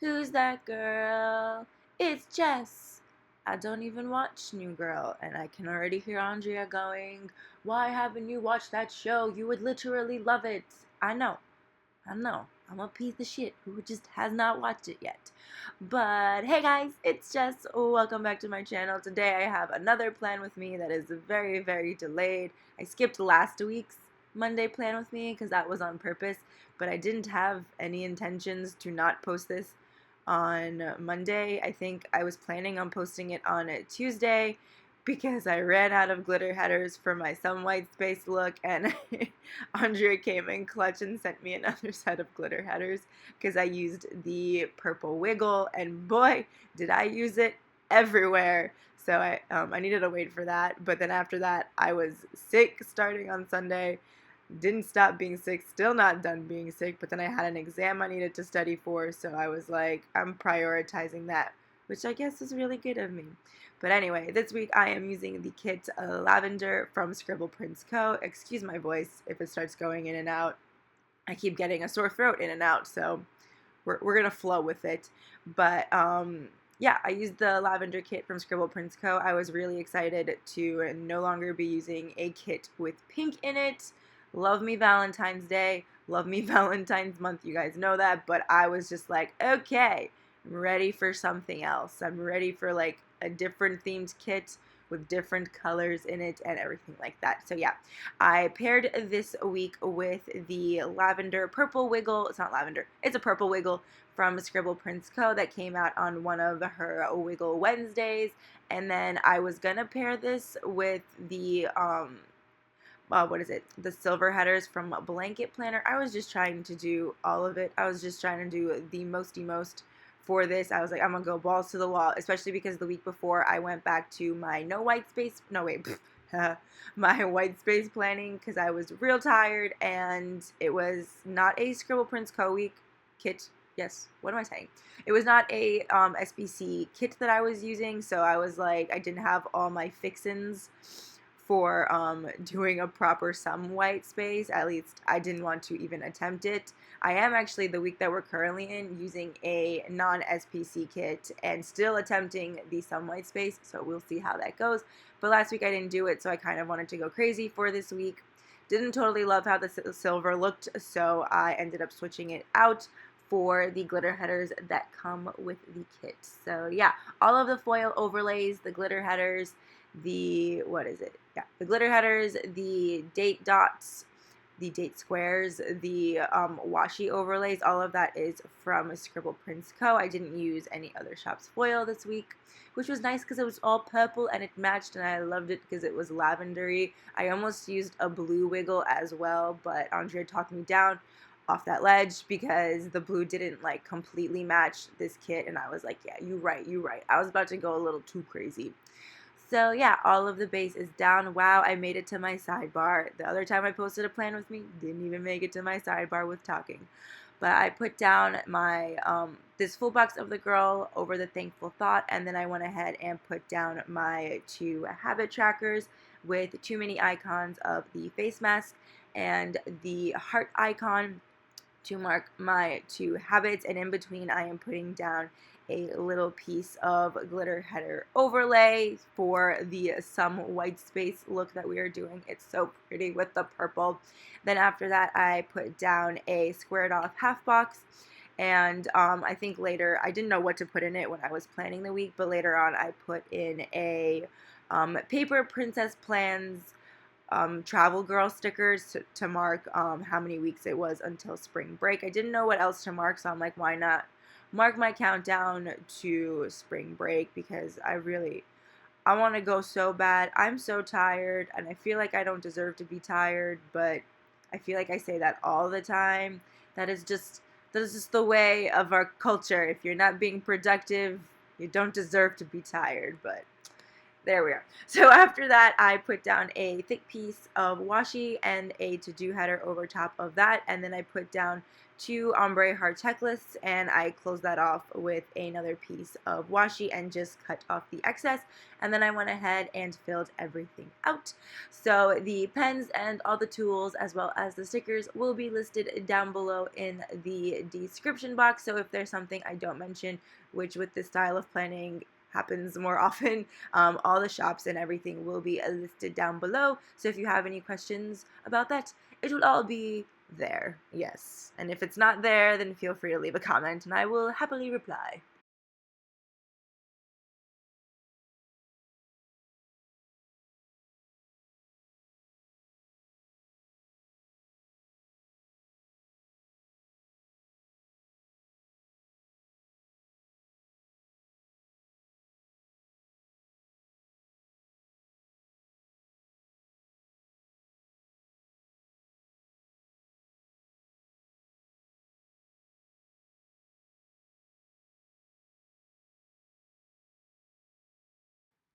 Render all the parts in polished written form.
Who's that girl? It's Jess. I don't even watch New Girl, and I can already hear Andrea going, "Why haven't you watched that show? You would literally love it." I know. I'm a piece of shit who just has not watched it yet. But hey guys, it's Jess. Welcome back to my channel. Today I have another plan with me that is very, very delayed. I skipped last week's Monday plan with me because that was on purpose, but I didn't have any intentions to not post this on Monday. I think I was planning on posting it on a Tuesday because I ran out of glitter headers for my some white space look, and Andrea came in clutch and sent me another set of glitter headers because I used the purple wiggle, and boy did I use it everywhere. So I needed to wait for that, but then after that I was sick starting on Sunday. Didn't stop being sick, still not done being sick, but then I had an exam I needed to study for, so I was like, I'm prioritizing that, which I guess is really good of me. But anyway, this week I am using the kit Lavender from ScribblePrintsCo. Excuse my voice if it starts going in and out. I keep getting a sore throat in and out, so we're gonna flow with it. But yeah, I used the lavender kit from ScribblePrintsCo. I was really excited to no longer be using a kit with pink in it. Love me Valentine's Day, love me Valentine's month, you guys know that, but I was just like, okay, I'm ready for something else. I'm ready for like a different themed kit with different colors in it and everything like that. So yeah, I paired this week with the lavender purple wiggle. It's not lavender, it's a purple wiggle from ScribblePrintsCo that came out on one of her Wiggle Wednesdays. And then I was gonna pair this with the what is it? The silver headers from Blanket Planner. I was just trying to do all of it. I was just trying to do the most for this. I was like, I'm gonna go balls to the wall, especially because the week before I went back to my my white space planning because I was real tired and it was not a ScribblePrintsCo week kit. Yes, what am I saying? It was not a SBC kit that I was using, so I was like, I didn't have all my fixins for doing a proper some white space. At least I didn't want to even attempt it. I am actually, the week that we're currently in, using a non-SPC kit and still attempting the some white space, so we'll see how that goes. But last week I didn't do it, so I kind of wanted to go crazy for this week. Didn't totally love how the silver looked, so I ended up switching it out for the glitter headers that come with the kit. So yeah, all of the foil overlays, the glitter headers, the, what is it? Yeah, the glitter headers, the date dots, the date squares, the washi overlays, all of that is from ScribblePrintsCo. I didn't use any other shop's foil this week, which was nice because it was all purple and it matched, and I loved it because it was lavendery. I almost used a blue wiggle as well, but Andrea talked me down off that ledge because the blue didn't like completely match this kit, and I was like, yeah, you're right. I was about to go a little too crazy. So yeah, all of the base is down. Wow, I made it to my sidebar. The other time I posted a plan with me, didn't even make it to my sidebar with talking. But I put down my this full box of the girl over the thankful thought, and then I went ahead and put down my 2 habit trackers with too many icons of the face mask and the heart icon to mark my 2 habits, and in between I am putting down a little piece of glitter header overlay for the some white space look that we are doing. It's so pretty with the purple. Then after that I put down a squared off half box, and I think later, I didn't know what to put in it when I was planning the week, but later on I put in a paper princess plans travel girl stickers to mark how many weeks it was until spring break. I didn't know what else to mark, so I'm like, why not mark my countdown to spring break, because I want to go so bad. I'm so tired, and I feel like I don't deserve to be tired, but I feel like I say that all the time. That is just the way of our culture. If you're not being productive, you don't deserve to be tired, but there we are. So after that, I put down a thick piece of washi and a to-do header over top of that, and then I put down 2 ombre heart checklists, and I closed that off with another piece of washi and just cut off the excess, and then I went ahead and filled everything out. So the pens and all the tools as well as the stickers will be listed down below in the description box, so if there's something I don't mention, which with this style of planning happens more often, all the shops and everything will be listed down below, so if you have any questions about that, it will all be there, yes. And if it's not there, then feel free to leave a comment and I will happily reply.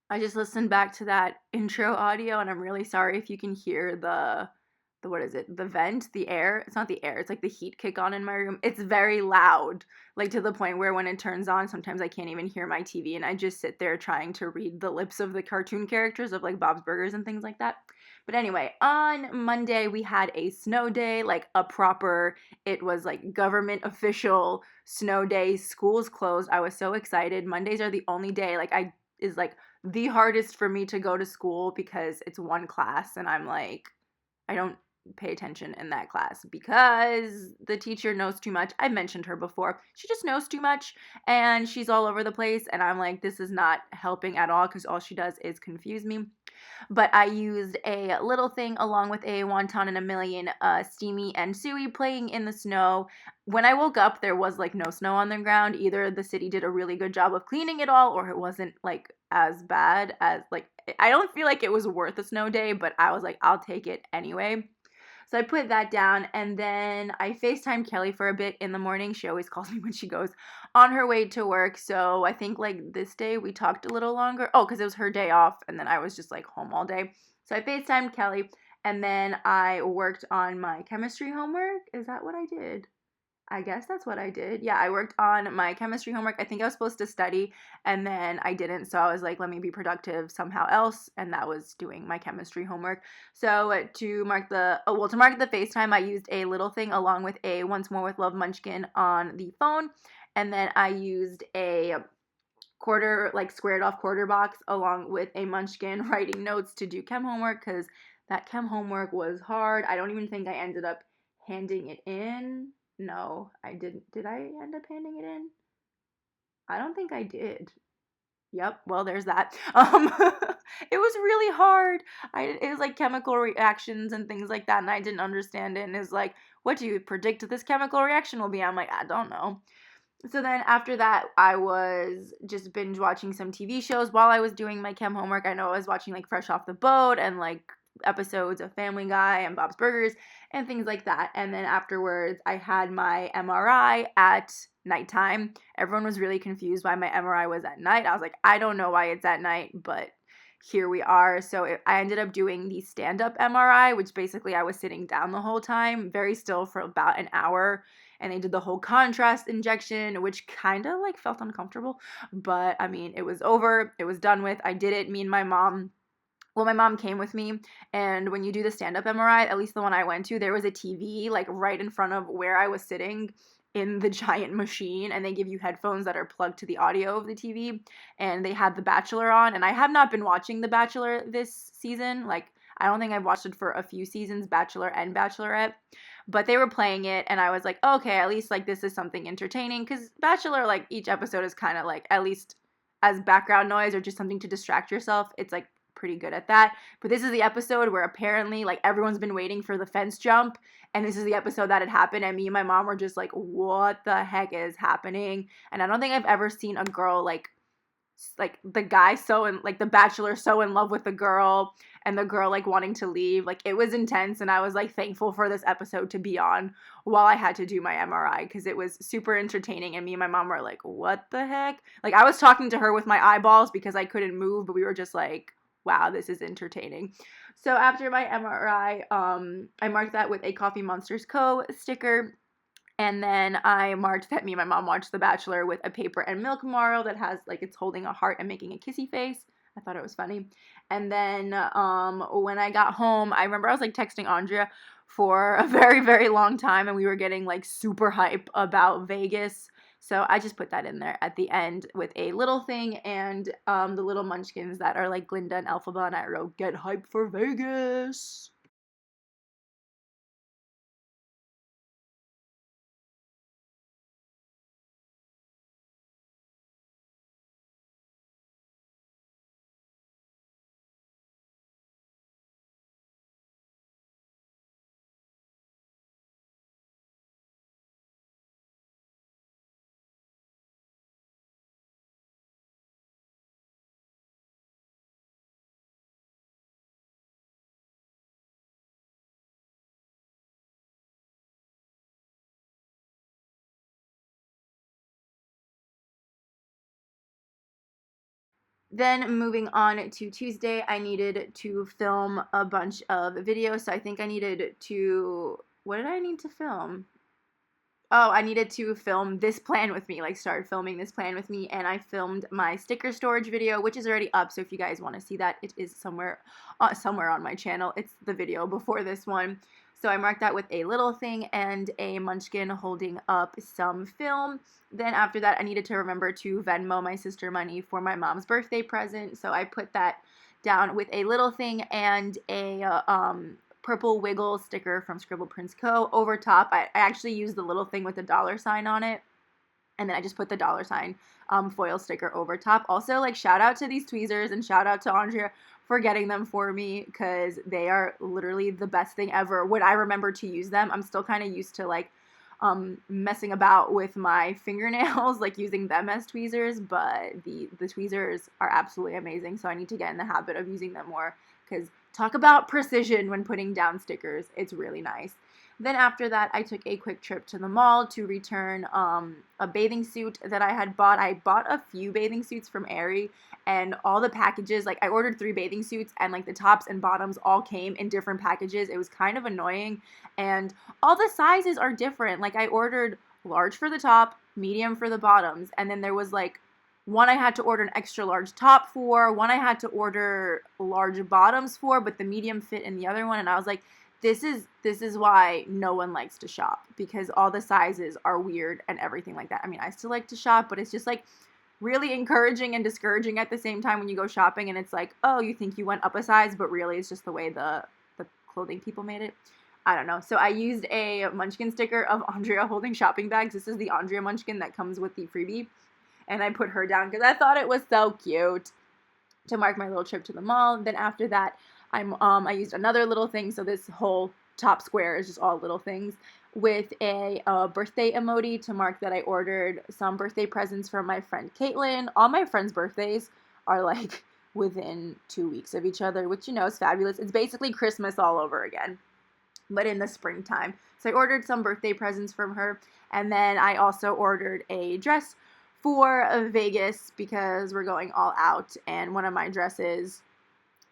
I just listened back to that intro audio and I'm really sorry if you can hear the what is it? The vent, the air. It's not the air, it's like the heat kick on in my room. It's very loud, like to the point where when it turns on, sometimes I can't even hear my TV and I just sit there trying to read the lips of the cartoon characters of like Bob's Burgers and things like that. But anyway, on Monday we had a snow day, like a proper, it was like government official snow day. School's closed. I was so excited. Mondays are the only day like I is like the hardest for me to go to school because it's one class and I'm like, I don't pay attention in that class because the teacher knows too much. I've mentioned her before. She just knows too much and she's all over the place and I'm like, this is not helping at all because all she does is confuse me. But I used a little thing along with a wonton and a million Steamy and Suey playing in the snow. When I woke up, there was like no snow on the ground. Either the city did a really good job of cleaning it all or it wasn't like as bad as like, I don't feel like it was worth a snow day, but I was like, I'll take it anyway. So I put that down and then I FaceTimed Kelly for a bit in the morning. She always calls me when she goes on her way to work. So I think like this day we talked a little longer. Oh, because it was her day off and then I was just like home all day. So I FaceTimed Kelly and then I worked on my chemistry homework. Is that what I did? I guess that's what I did. Yeah, I worked on my chemistry homework. I think I was supposed to study and then I didn't. So I was like, let me be productive somehow else. And that was doing my chemistry homework. So to mark the FaceTime, I used a little thing along with a Once More with Love Munchkin on the phone. And then I used a quarter, like squared off quarter box along with a munchkin writing notes to do chem homework because that chem homework was hard. I don't even think I ended up handing it in. No, I didn't. Did I end up handing it in? I don't think I did. Yep, well, there's that. It was really hard. It was like chemical reactions and things like that, and I didn't understand it. And it was like, what do you predict this chemical reaction will be? I'm like, I don't know. So then after that, I was just binge watching some TV shows while I was doing my chem homework. I know I was watching like Fresh Off the Boat and like episodes of Family Guy and Bob's Burgers and things like that. And then afterwards, I had my MRI at nighttime. Everyone was really confused why my MRI was at night. I was like, I don't know why it's at night, but here we are. So I ended up doing the stand-up MRI, which basically I was sitting down the whole time, very still for about an hour. And they did the whole contrast injection, which kind of like felt uncomfortable. But I mean, it was over. It was done with. I did it. Me and my mom. Well, my mom came with me, and when you do the stand-up MRI, at least the one I went to, there was a TV like right in front of where I was sitting in the giant machine, and they give you headphones that are plugged to the audio of the TV, and they had The Bachelor on, and I have not been watching The Bachelor this season. Like, I don't think I've watched it for a few seasons, Bachelor and Bachelorette, but they were playing it, and I was like, okay, at least like this is something entertaining, because Bachelor, like each episode is kind of like, at least as background noise or just something to distract yourself, it's like pretty good at that. But this is the episode where apparently like everyone's been waiting for the fence jump, and this is the episode that had happened, and me and my mom were just like, what the heck is happening? And I don't think I've ever seen a girl like the guy so in like the bachelor so in love with the girl and the girl like wanting to leave. Like, it was intense, and I was like thankful for this episode to be on while I had to do my MRI because it was super entertaining, and me and my mom were like, what the heck? Like, I was talking to her with my eyeballs because I couldn't move, but we were just like, wow, this is entertaining. So after my MRI, I marked that with a Coffee Monsters Co. sticker. And then I marked that me and my mom watched The Bachelor with a paper and milk memorial that has, like, it's holding a heart and making a kissy face. I thought it was funny. And then when I got home, I remember I was, like, texting Andrea for a very, very long time, and we were getting, like, super hype about Vegas. So I just put that in there at the end with a little thing and the little munchkins that are, like, Glinda and Elphaba, and I wrote, "Get hype for Vegas." Then moving on to Tuesday, I needed to film a bunch of videos. So I think I needed to, what did I need to film? Oh, I needed to film this plan with me, like start filming this plan with me, and I filmed my sticker storage video, which is already up, so if you guys want to see that, it is somewhere on my channel. It's the video before this one. So I marked that with a little thing and a munchkin holding up some film. Then after that, I needed to remember to Venmo my sister money for my mom's birthday present, so I put that down with a little thing and a purple wiggle sticker from ScribblePrintsCo over top. I actually used the little thing with the $sign on it, and then I just put the $sign foil sticker over top. Also, like, shout out to these tweezers and shout out to Andrea for getting them for me, because they are literally the best thing ever when I remember to use them. I'm still kind of used to, like, messing about with my fingernails, like using them as tweezers, but the tweezers are absolutely amazing, so I need to get in the habit of using them more, because talk about precision when putting down stickers. It's really nice. Then after that, I took a quick trip to the mall to return a bathing suit that I had bought. I bought a few bathing suits from Aerie, and all the packages, like, I ordered 3 bathing suits, and, like, the tops and bottoms all came in different packages. It was kind of annoying, and all the sizes are different. Like, I ordered large for the top, medium for the bottoms, and then there was, like, one I had to order an extra large top for, one I had to order large bottoms for, but the medium fit in the other one, and I was like, this is why no one likes to shop, because all the sizes are weird and everything like that. I mean, I still like to shop, but it's just, like, really encouraging and discouraging at the same time when you go shopping and it's like, oh, you think you went up a size, but really it's just the way the clothing people made it. I don't know. So I used a munchkin sticker of Andrea holding shopping bags. This is the Andrea munchkin that comes with the freebie. And I put her down because I thought it was so cute, to mark my little trip to the mall. Then after that, I used another little thing. So this whole top square is just all little things, with a birthday emoji to mark that I ordered some birthday presents from my friend Caitlin. All my friends' birthdays are, like, within 2 weeks of each other, which, you know, is fabulous. It's basically Christmas all over again, but in the springtime. So I ordered some birthday presents from her, and then I also ordered a dress for Vegas because we're going all out, and one of my dresses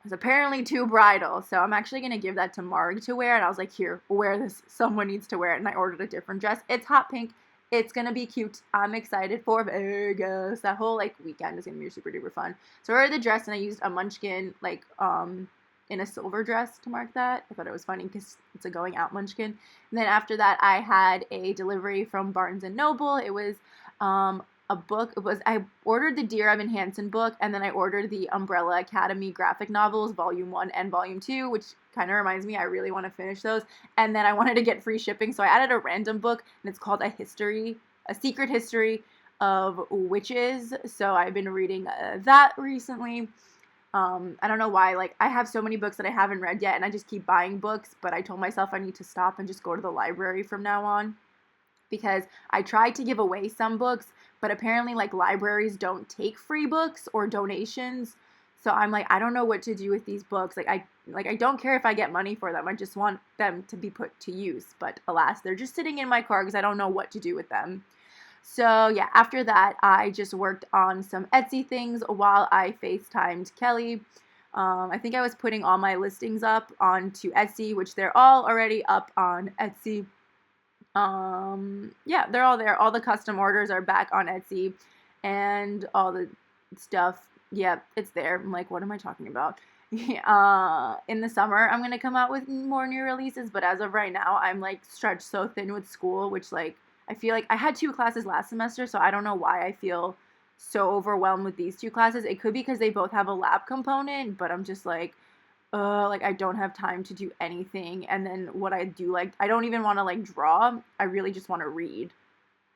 is apparently too bridal, so I'm actually going to give that to Marg to wear, and I was like, here, wear this, someone needs to wear it, and I ordered a different dress. It's hot pink, it's going to be cute, I'm excited for Vegas. That whole, like, weekend is going to be super duper fun. So I ordered the dress, and I used a munchkin, like, in a silver dress to mark that. I thought it was funny because it's a going out munchkin. And then after that, I had a delivery from Barnes & Noble. It was a book. I ordered the Dear Evan Hansen book, and then I ordered the Umbrella Academy graphic novels, Volume 1 and Volume 2, which kind of reminds me I really want to finish those. And then I wanted to get free shipping, so I added a random book, and it's called A Secret History of Witches. So I've been reading that recently. I don't know why, like, I have so many books that I haven't read yet, and I just keep buying books, but I told myself I need to stop and just go to the library from now on, because I tried to give away some books, but apparently, like, libraries don't take free books or donations, so I'm like, I don't know what to do with these books. I don't care if I get money for them, I just want them to be put to use, but alas, they're just sitting in my car because I don't know what to do with them. So yeah, after that, I just worked on some Etsy things while I FaceTimed Kelly. I think I was putting all my listings up onto Etsy, which they're all already up on Etsy. Yeah, they're all there. All the custom orders are back on Etsy, and all the stuff. Yeah, it's there. I'm like, what am I talking about? In the summer, I'm gonna come out with more new releases, but as of right now, I'm like stretched so thin with school, which like I feel like I had 2 classes last semester, so I don't know why I feel so overwhelmed with these 2 classes. It could be because they both have a lab component, but I'm just like I don't have time to do anything. And then what I do, like, I don't even want to like draw. I really just want to read,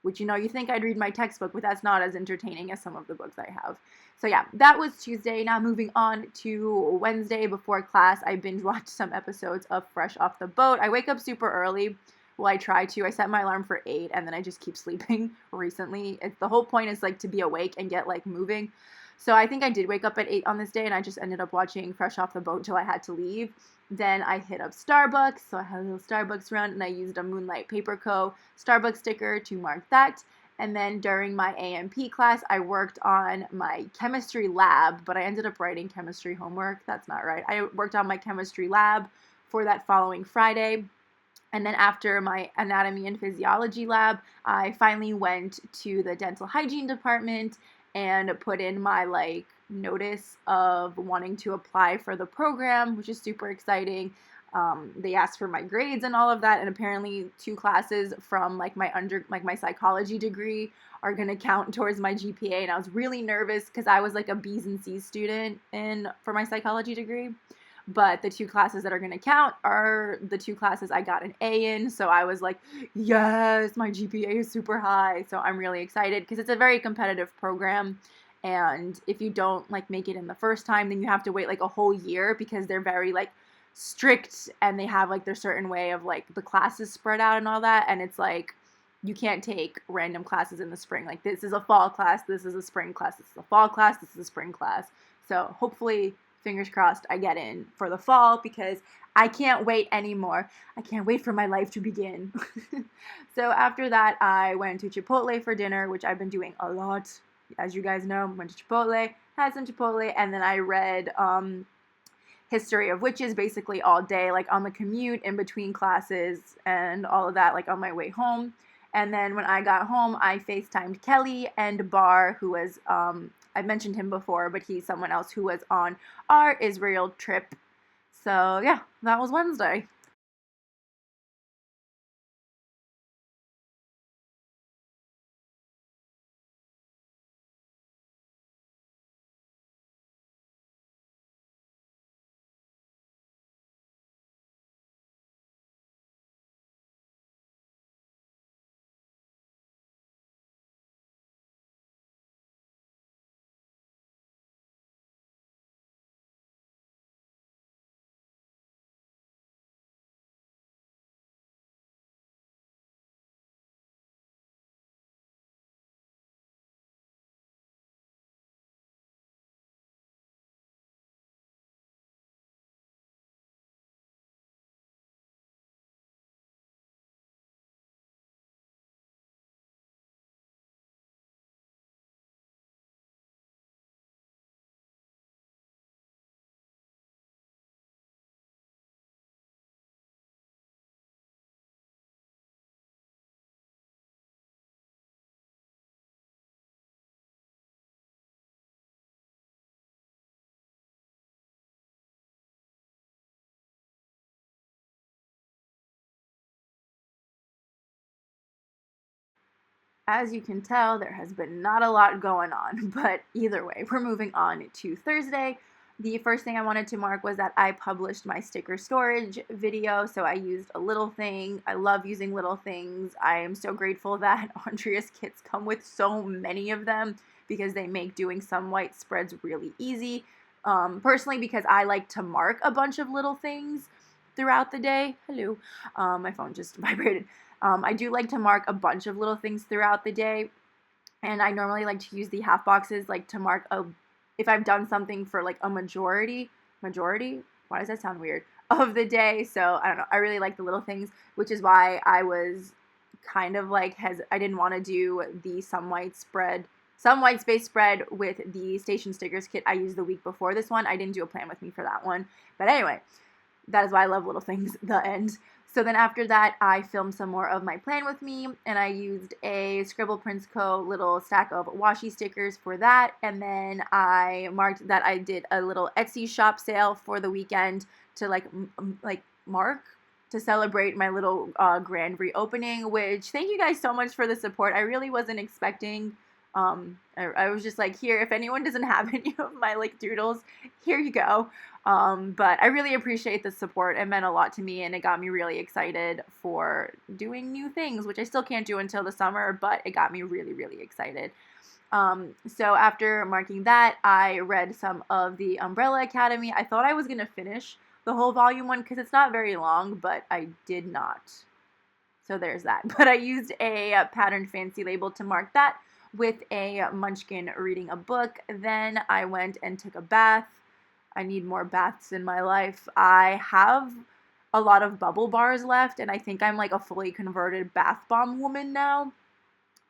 which, you think I'd read my textbook, but that's not as entertaining as some of the books I have. So yeah, that was Tuesday. Now moving on to Wednesday before class, I binge watched some episodes of Fresh Off the Boat. I wake up super early. Well, I try to. I set my alarm for 8 and then I just keep sleeping recently. The whole point is like to be awake and get like moving. So I think I did wake up at 8 on this day and I just ended up watching Fresh Off the Boat till I had to leave. Then I hit up Starbucks, so I had a little Starbucks run, and I used a Moonlight Paper Co. Starbucks sticker to mark that. And then during my AMP class, I worked on my chemistry lab, but I ended up writing chemistry homework. That's not right. I worked on my chemistry lab for that following Friday. And then after my anatomy and physiology lab, I finally went to the dental hygiene department and put in my like notice of wanting to apply for the program, which is super exciting. They asked for my grades and all of that, and apparently 2 classes from like my psychology degree are gonna count towards my GPA, and I was really nervous because I was like a B's and C's student for my psychology degree. But the 2 classes that are going to count are the 2 classes I got an A in. So I was like, yes, my GPA is super high. So I'm really excited because it's a very competitive program. And if you don't like make it in the first time, then you have to wait like a whole year because they're very like strict and they have like their certain way of like the classes spread out and all that. And it's like, you can't take random classes in the spring. Like this is a fall class, this is a spring class, this is a fall class, this is a spring class. So hopefully, fingers crossed, I get in for the fall because I can't wait anymore. I can't wait for my life to begin. So after that, I went to Chipotle for dinner, which I've been doing a lot. As you guys know, went to Chipotle, had some Chipotle, and then I read History of Witches basically all day, like on the commute in between classes and all of that, like on my way home. And then when I got home, I FaceTimed Kelly and Bar, who was, I've mentioned him before, but he's someone else who was on our Israel trip. So yeah, that was Wednesday. As you can tell, there has been not a lot going on, but either way, we're moving on to Thursday. The first thing I wanted to mark was that I published my sticker storage video, so I used a little thing. I love using little things. I am so grateful that Andrea's kits come with so many of them because they make doing some white spreads really easy. Personally, because I like to mark a bunch of little things throughout the day. Hello. My phone just vibrated. I do like to mark a bunch of little things throughout the day, and I normally like to use the half boxes like to mark if I've done something for like a majority, why does that sound weird, of the day. So I don't know, I really like the little things, which is why I was kind of like I didn't want to do the some white space spread with the station stickers kit I used the week before this one. I didn't do a plan with me for that one, but anyway, that is why I love little things, the end. So then after that, I filmed some more of my plan with me, and I used a ScribblePrintsCo little stack of washi stickers for that, and then I marked that I did a little Etsy shop sale for the weekend to mark to celebrate my little grand reopening, which thank you guys so much for the support. I really wasn't expecting. I was just like, here, if anyone doesn't have any of my like doodles, here you go. But I really appreciate the support. It meant a lot to me, and it got me really excited for doing new things, which I still can't do until the summer, but it got me really, really excited. So after marking that, I read some of the Umbrella Academy. I thought I was going to finish the whole volume 1 because it's not very long, but I did not. So there's that. But I used a patterned fancy label to mark that with a munchkin reading a book. Then I went and took a bath. I need more baths in my life. I have a lot of bubble bars left, and I think I'm like a fully converted bath bomb woman now.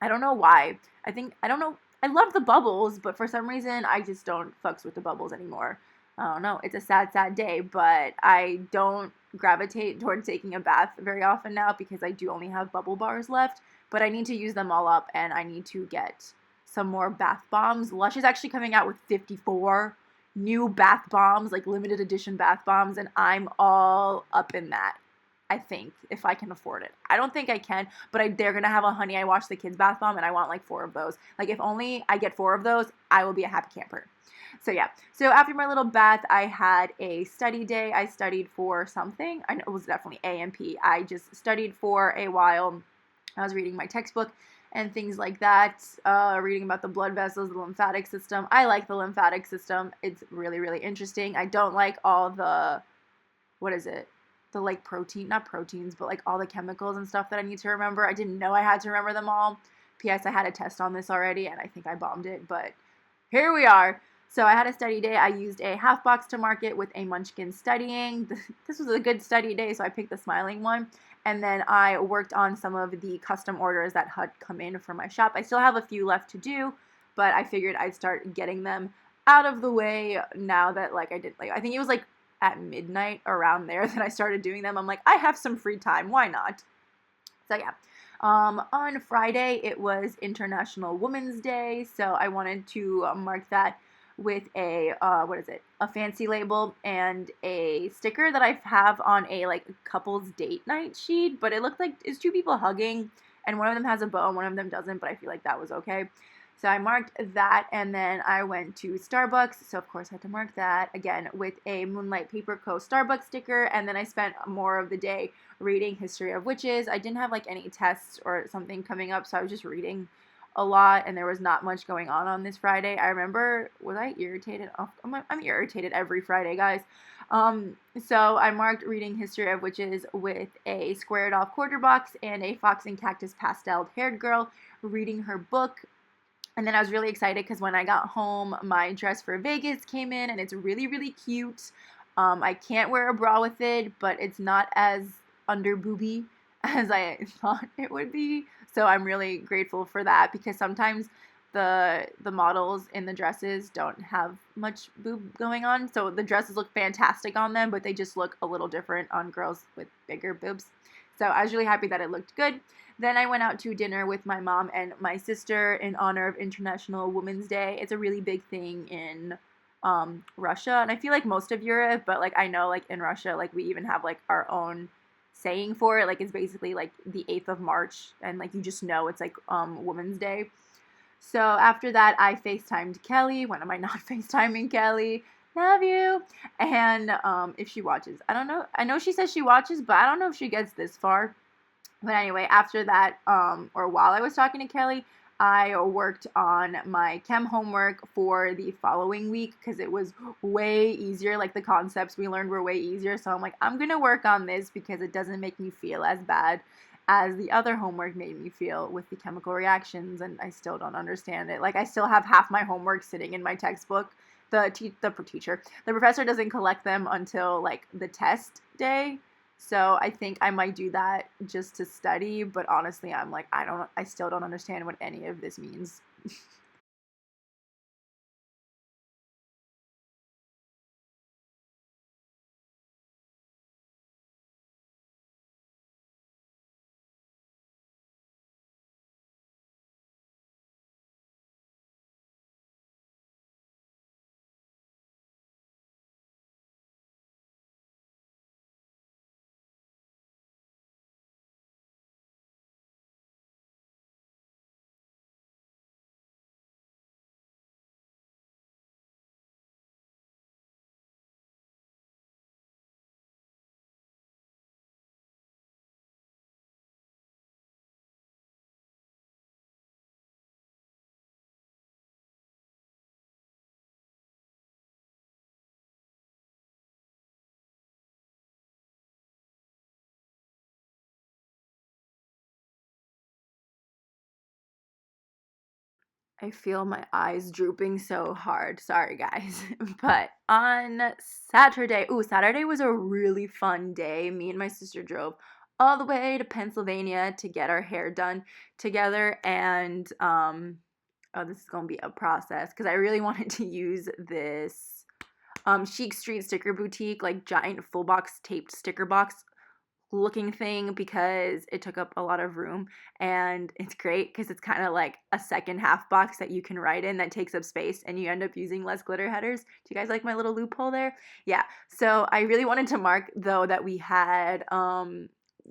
I don't know why. I don't know. I love the bubbles, but for some reason, I just don't fucks with the bubbles anymore. I don't know. It's a sad, sad day, but I don't gravitate towards taking a bath very often now because I do only have bubble bars left, but I need to use them all up, and I need to get some more bath bombs. Lush is actually coming out with 54 new bath bombs, like limited edition bath bombs, and I'm all up in that. I think, if I can afford it. I don't think I can, but they're gonna have a Honey I Wash the Kids bath bomb, and I want like 4 of those. Like, if only I get 4 of those, I will be a happy camper. So yeah, so after my little bath, I had a study day. I studied for something. I know it was definitely A&P. I just studied for a while. I was reading my textbook and things like that, reading about the blood vessels, the lymphatic system. I like the lymphatic system. It's really, really interesting. I don't like all the, what is it? The like not proteins, but like all the chemicals and stuff that I need to remember. I didn't know I had to remember them all. P.S. I had a test on this already, and I think I bombed it, but here we are. So I had a study day. I used a half box to mark it with a munchkin studying. This was a good study day, so I picked the smiling one. And then I worked on some of the custom orders that had come in from my shop. I still have a few left to do, but I figured I'd start getting them out of the way now that I think it was like at midnight around there that I started doing them. I'm like, I have some free time. Why not? So yeah. On Friday, it was International Women's Day, so I wanted to mark that with a, a fancy label and a sticker that I have on a, couple's date night sheet, but it looked like it's 2 people hugging, and one of them has a bow and one of them doesn't, but I feel like that was okay. So I marked that, and then I went to Starbucks, so of course I had to mark that, again, with a Moonlight Paper Co. Starbucks sticker, and then I spent more of the day reading History of Witches. I didn't have, any tests or something coming up, so I was just reading a lot, and there was not much going on this Friday. I remember, was I irritated? Oh, I'm irritated every Friday, guys. So I marked reading History of Witches with a squared off quarter box and a Fox and Cactus pastel haired girl reading her book. And then I was really excited because when I got home, my dress for Vegas came in, and it's really, really cute. I can't wear a bra with it, but it's not as under booby as I thought it would be. So I'm really grateful for that, because sometimes the models in the dresses don't have much boob going on. So the dresses look fantastic on them, but they just look a little different on girls with bigger boobs. So I was really happy that it looked good. Then I went out to dinner with my mom and my sister in honor of International Women's Day. It's a really big thing in Russia, and I feel like most of Europe, but I know in Russia, we even have our own saying for it. It's basically the 8th of March, and you just know it's Women's Day. So after that, I FaceTimed Kelly. When am I not FaceTiming Kelly? Love you. And if she watches, I don't know. I know she says she watches, but I don't know if she gets this far. But anyway, after that, or while I was talking to Kelly, I worked on my chem homework for the following week because it was way easier. The concepts we learned were way easier. So I'm like, I'm going to work on this because it doesn't make me feel as bad as the other homework made me feel with the chemical reactions, and I still don't understand it. I still have half my homework sitting in my textbook. The professor doesn't collect them until the test day. So I think I might do that just to study, but honestly, I'm I still don't understand what any of this means. I feel my eyes drooping so hard. Sorry, guys. But on Saturday, Saturday was a really fun day. Me and my sister drove all the way to Pennsylvania to get our hair done together. And, oh, this is going to be a process because I really wanted to use this Chic Street Sticker Boutique, like giant full box taped sticker box looking thing because it took up a lot of room, and it's great because it's kind of like a second half box that you can write in that takes up space and you end up using less glitter headers. Do you guys like my little loophole there? Yeah. So I really wanted to mark though that we had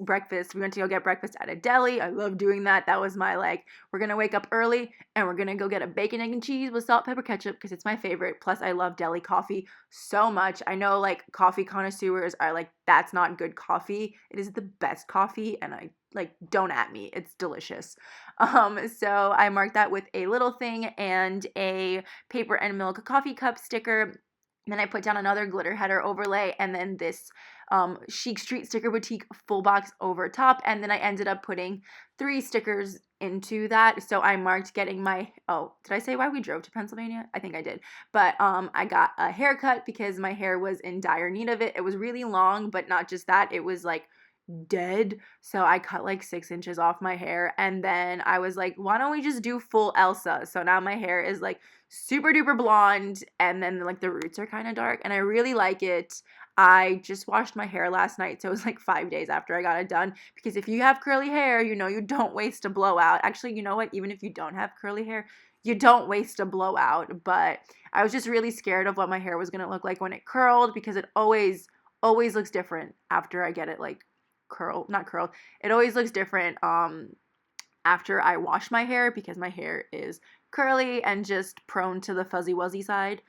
breakfast. We went to go get breakfast at a deli. I love doing that. That was my like, we're gonna wake up early and we're gonna go get a bacon, egg, and cheese with salt, pepper, ketchup because it's my favorite. Plus I love deli coffee so much. I know like coffee connoisseurs are like, that's not good coffee. It is the best coffee, and I like, don't at me. It's delicious. So I marked that with a little thing and a paper and milk coffee cup sticker. Then I put down another glitter header overlay and then this Chic Street Sticker Boutique full box over top. And then I ended up putting 3 stickers into that. So I marked getting my, did I say why we drove to Pennsylvania? I think I did. But I got a haircut because my hair was in dire need of it. It was really long, but not just that. It was like dead. So I cut like 6 inches off my hair. And then I was like, why don't we just do full Elsa? So now my hair is like super duper blonde, and then like the roots are kind of dark, and I really like it. I just washed my hair last night, so it was like 5 days after I got it done, because if you have curly hair, you know you don't waste a blowout. Actually, you know what? Even if you don't have curly hair, you don't waste a blowout. But I was just really scared of what my hair was going to look like when it curled, because it always looks different after I get it like not curled. It always looks different after I wash my hair, because my hair is curly and just prone to the fuzzy wuzzy side.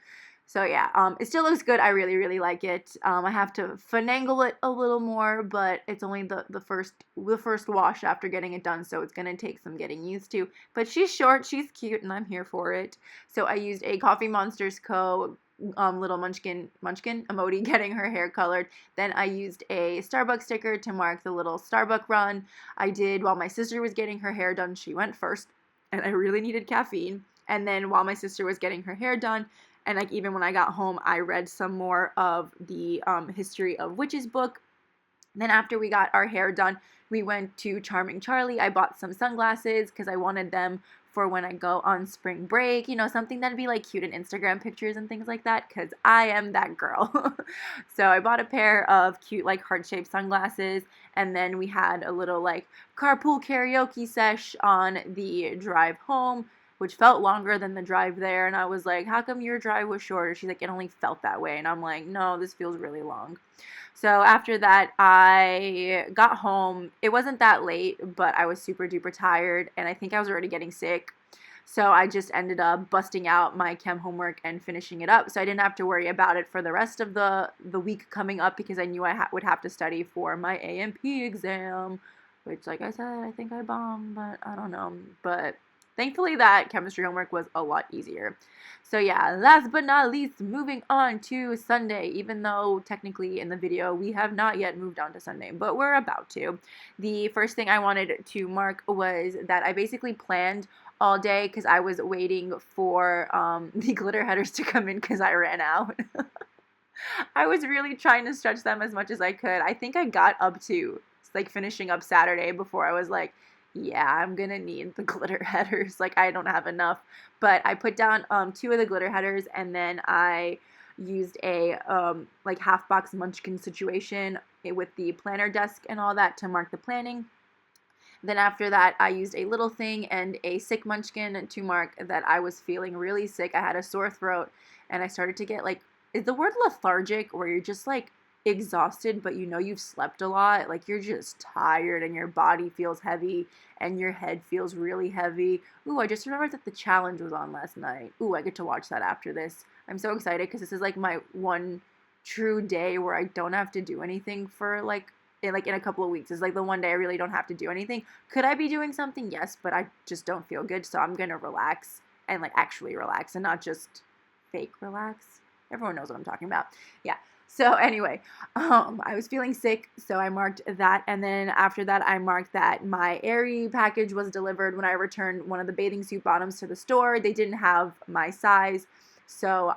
So yeah, it still looks good. I really, really like it. I have to finagle it a little more, but it's only the first wash after getting it done, so it's gonna take some getting used to. But she's short, she's cute, and I'm here for it. So I used a Coffee Monsters Co. Little munchkin emoji getting her hair colored. Then I used a Starbucks sticker to mark the little Starbucks run I did while my sister was getting her hair done. She went first, and I really needed caffeine. And then while my sister was getting her hair done, and like even when I got home, I read some more of the History of Witches book. Then after we got our hair done, we went to Charming Charlie. I bought some sunglasses because I wanted them for when I go on spring break, you know, something that'd be like cute in Instagram pictures and things like that, because I am that girl. So I bought a pair of cute like heart-shaped sunglasses, and then we had a little like carpool karaoke sesh on the drive home, which felt longer than the drive there. And I was like, how come your drive was shorter? She's like, it only felt that way. And I'm like, no, this feels really long. So after that, I got home. It wasn't that late, but I was super duper tired, and I think I was already getting sick. So I just ended up busting out my chem homework and finishing it up. So I didn't have to worry about it for the rest of the week coming up, because I knew I would have to study for my A&P exam, which, like I said, I think I bombed, but I don't know. But thankfully that chemistry homework was a lot easier. So yeah, last but not least, moving on to Sunday, even though technically in the video we have not yet moved on to Sunday, but we're about to. The first thing I wanted to mark was that I basically planned all day because I was waiting for the glitter headers to come in because I ran out. I was really trying to stretch them as much as I could. I think I got up to like finishing up Saturday before I was like, yeah, I'm gonna need the glitter headers. Like, I don't have enough. But I put down 2 of the glitter headers, and then I used a like half box munchkin situation with the planner desk and all that to mark the planning. Then after that, I used a little thing and a sick munchkin to mark that I was feeling really sick. I had a sore throat, and I started to get like, is the word lethargic, where you're just like exhausted, but you know you've slept a lot, like you're just tired and your body feels heavy and your head feels really heavy. Ooh, I just remembered that the challenge was on last night. Ooh, I get to watch that after this. I'm so excited because this is like my one true day where I don't have to do anything for like in a couple of weeks. It's like the one day I really don't have to do anything. Could I be doing something? Yes, but I just don't feel good, so I'm gonna relax and like actually relax and not just fake relax. Everyone knows what I'm talking about. Yeah. So anyway, I was feeling sick, so I marked that, and then after that, I marked that my Aerie package was delivered when I returned one of the bathing suit bottoms to the store. They didn't have my size, so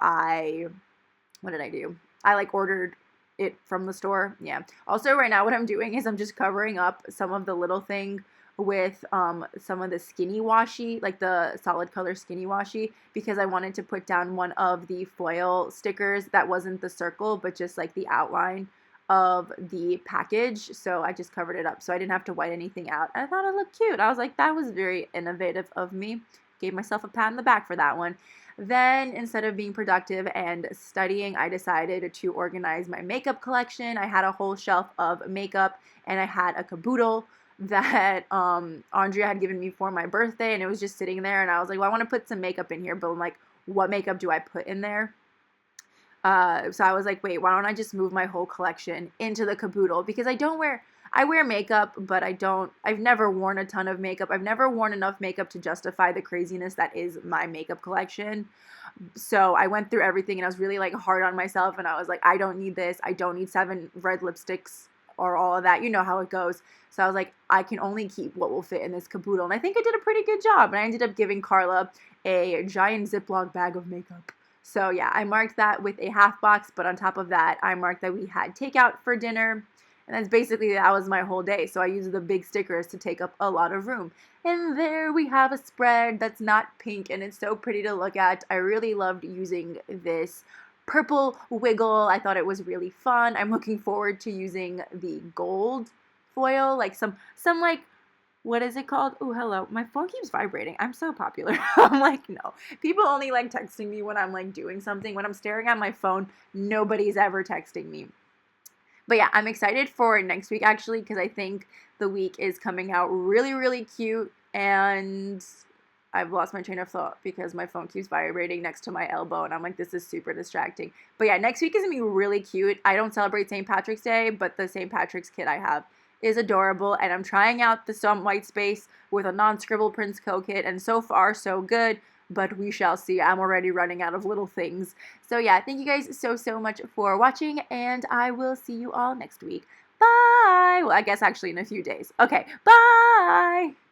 what did I do? I like ordered it from the store. Yeah. Also, right now, what I'm doing is I'm just covering up some of the little thing with some of the skinny washi, like the solid color skinny washi, because I wanted to put down one of the foil stickers that wasn't the circle, but just like the outline of the package. So I just covered it up so I didn't have to white anything out. I thought it looked cute. I was like, that was very innovative of me. Gave myself a pat on the back for that one. Then, instead of being productive and studying, I decided to organize my makeup collection. I had a whole shelf of makeup, and I had a caboodle that Andrea had given me for my birthday, and it was just sitting there, and I was like, well, I want to put some makeup in here, but I'm like, what makeup do I put in there? So I was like, wait, why don't I just move my whole collection into the caboodle? Because I wear makeup, but I've never worn a ton of makeup. I've never worn enough makeup to justify the craziness that is my makeup collection. So I went through everything, and I was really like hard on myself, and I was like, I don't need this. I don't need 7 red lipsticks or all of that. You know how it goes. So I was like, I can only keep what will fit in this caboodle. And I think I did a pretty good job. And I ended up giving Carla a giant Ziploc bag of makeup. So yeah, I marked that with a half box, but on top of that, I marked that we had takeout for dinner. And that's basically, that was my whole day. So I used the big stickers to take up a lot of room. And there we have a spread that's not pink, and it's so pretty to look at. I really loved using this purple wiggle. I thought it was really fun. I'm looking forward to using the gold foil, like some like, what is it called? Oh, hello. My phone keeps vibrating. I'm so popular. I'm like, no. People only like texting me when I'm like doing something. When I'm staring at my phone, nobody's ever texting me. But yeah, I'm excited for next week actually, because I think the week is coming out really, really cute, and I've lost my train of thought because my phone keeps vibrating next to my elbow, and I'm like, this is super distracting. But yeah, next week is going to be really cute. I don't celebrate St. Patrick's Day, but the St. Patrick's kit I have is adorable, and I'm trying out the Some White Space with a non-ScribblePrintsCo kit, and so far, so good, but we shall see. I'm already running out of little things. So yeah, thank you guys so much for watching, and I will see you all next week. Bye! Well, I guess actually in a few days. Okay, bye!